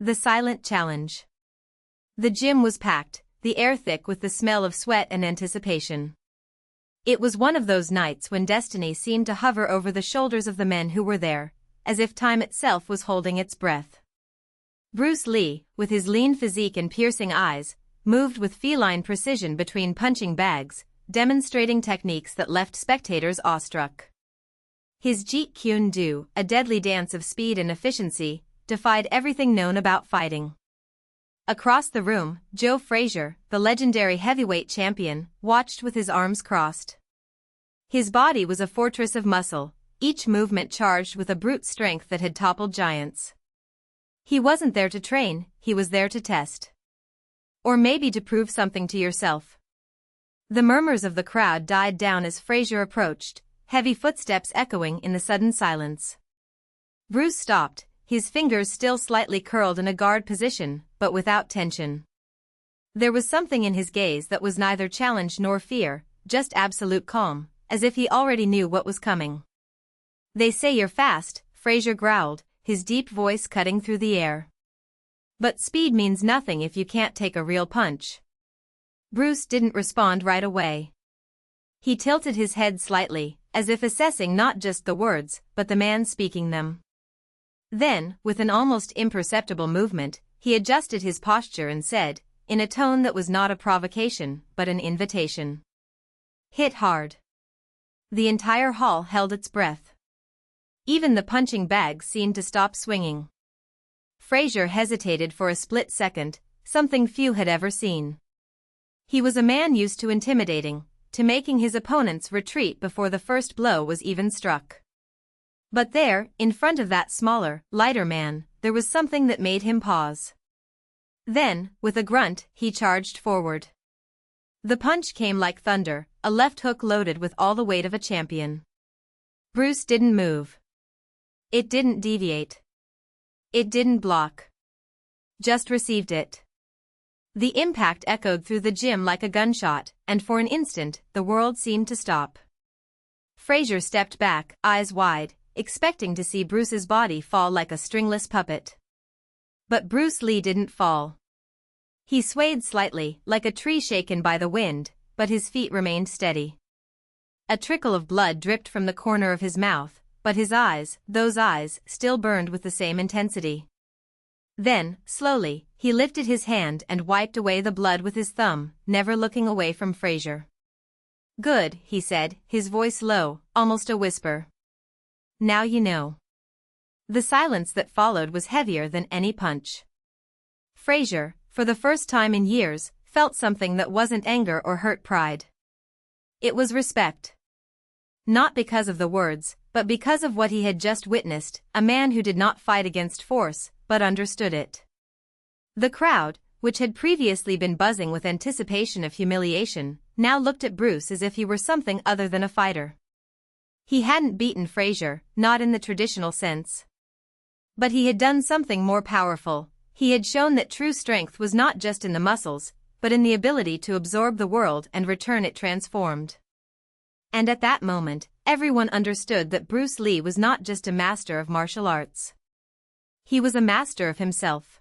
The Silent Challenge. The gym was packed, the air thick with the smell of sweat and anticipation. It was one of those nights when destiny seemed to hover over the shoulders of the men who were there, as if time itself was holding its breath. Bruce Lee, with his lean physique and piercing eyes, moved with feline precision between punching bags, demonstrating techniques that left spectators awestruck. His Jeet Kune Do, a deadly dance of speed and efficiency, defied everything known about fighting. Across the room, Joe Frazier, the legendary heavyweight champion, watched with his arms crossed. His body was a fortress of muscle, each movement charged with a brute strength that had toppled giants. He wasn't there to train, he was there to test. Or maybe to prove something to yourself. The murmurs of the crowd died down as Frazier approached, heavy footsteps echoing in the sudden silence. Bruce stopped, his fingers still slightly curled in a guard position, but without tension. There was something in his gaze that was neither challenge nor fear, just absolute calm, as if he already knew what was coming. "They say you're fast," Frazier growled, his deep voice cutting through the air. "But speed means nothing if you can't take a real punch." Bruce didn't respond right away. He tilted his head slightly, as if assessing not just the words, but the man speaking them. Then, with an almost imperceptible movement, he adjusted his posture and said, in a tone that was not a provocation, but an invitation, "Hit hard." The entire hall held its breath. Even the punching bags seemed to stop swinging. Frazier hesitated for a split second, something few had ever seen. He was a man used to intimidating, to making his opponents retreat before the first blow was even struck. But there, in front of that smaller, lighter man, there was something that made him pause. Then, with a grunt, he charged forward. The punch came like thunder, a left hook loaded with all the weight of a champion. Bruce didn't move. It didn't deviate. It didn't block. Just received it. The impact echoed through the gym like a gunshot, and for an instant, the world seemed to stop. Frazier stepped back, eyes wide, expecting to see Bruce's body fall like a stringless puppet. But Bruce Lee didn't fall. He swayed slightly, like a tree shaken by the wind, but his feet remained steady. A trickle of blood dripped from the corner of his mouth, but his eyes, those eyes, still burned with the same intensity. Then, slowly, he lifted his hand and wiped away the blood with his thumb, never looking away from Frazier. "Good," he said, his voice low, almost a whisper. "Now you know." The silence that followed was heavier than any punch. Frazier, for the first time in years, felt something that wasn't anger or hurt pride. It was respect. Not because of the words, but because of what he had just witnessed, a man who did not fight against force, but understood it. The crowd, which had previously been buzzing with anticipation of humiliation, now looked at Bruce as if he were something other than a fighter. He hadn't beaten Frazier, not in the traditional sense. But he had done something more powerful. He had shown that true strength was not just in the muscles, but in the ability to absorb the world and return it transformed. And at that moment, everyone understood that Bruce Lee was not just a master of martial arts. He was a master of himself.